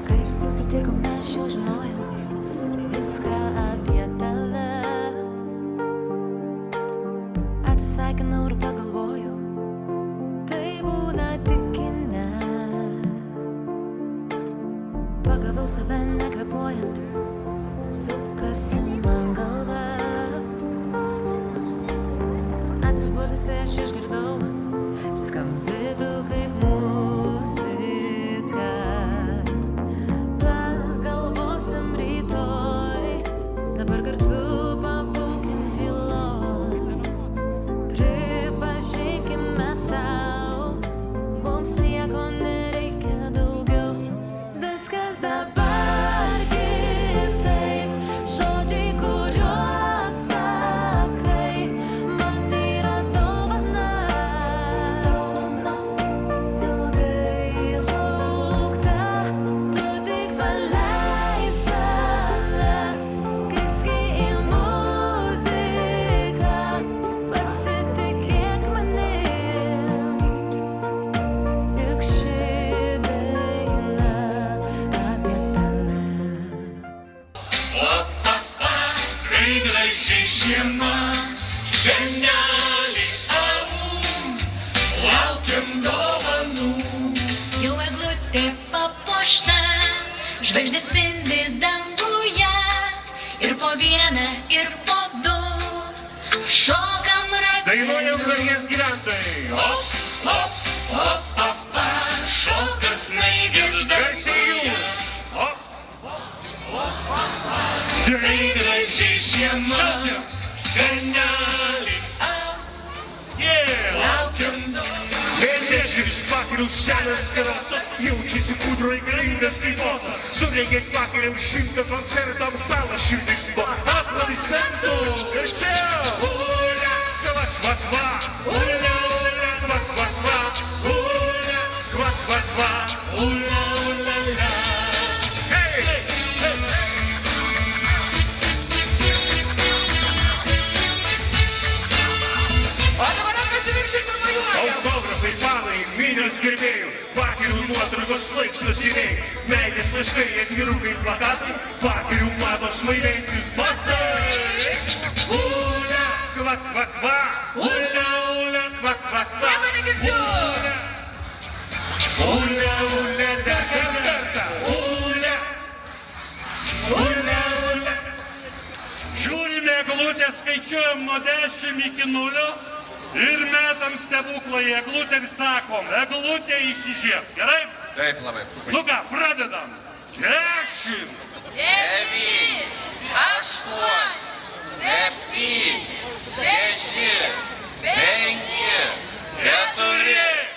Kai susitikome, aš jau žinojau viską apie tave. Atsisveikinau ir pagalvojau, tai būna tik kine. Pagavau save nekvėpuojant, sukasi man galva. Atsibudusi aš išgirdau, skambi tu kaip muzika. Pagalvosim rytoj, dabar kartu pabūkim tyloj. Pripažinkime sau, mums nieko nereikia daugiau. Viskas dabar kitaip, žodžiai, kuriuos sakai, man yra dovana. Ilgai laukta, tu tik paleis save, kriski į muziką, pasitikėk manim, juk ši daina apie tave. Kai graži žiema, seneliai avų, laukiam dovanų. Jau eglutė papuošta, žvaigždės spindi danguje, ir po vieną, ir po du šokam Dainuoja rateliu. Ukmergės gyventojai. Hop, hop, hop, hop, šoka snaigės danguje. Hop, tai graži žiema, seneliai avų, laukiam dovanų. Vėlėžiais pakelių senas karosas, jaučiasi kūdroj galingas kaip osas. Surengė pakeliam 100 koncertam salą, širdis po aplodismentų. Garsiau! Ula, kvak, kvak, kvak, ula, ula, kvak, kvak, kvak, ula, kvak, kvak, kvak, ula, ula, la. Hey, hey, hey, hey. Autografai, panai, minios gerbėjų, pakelių nuotraukos plaiksnos įvėjai, meilės laiškai, atvirukai, plakatai, pakelių mados smailentis batai. Ula, kvak, kvak, kvak, ula, ula, kvak, kvak, kvak, ula, ula, dar kartą, ula, ula, ula. Žiūrime eglutę, skaičiuojam nuo 10 iki 0. Ir metam stebuklą į eglutę ir sakom, eglutė įsižieb. Gerai? Taip, labai. Nu ką, pradedam. 10, 9, 8, 7, 6, 5, 4,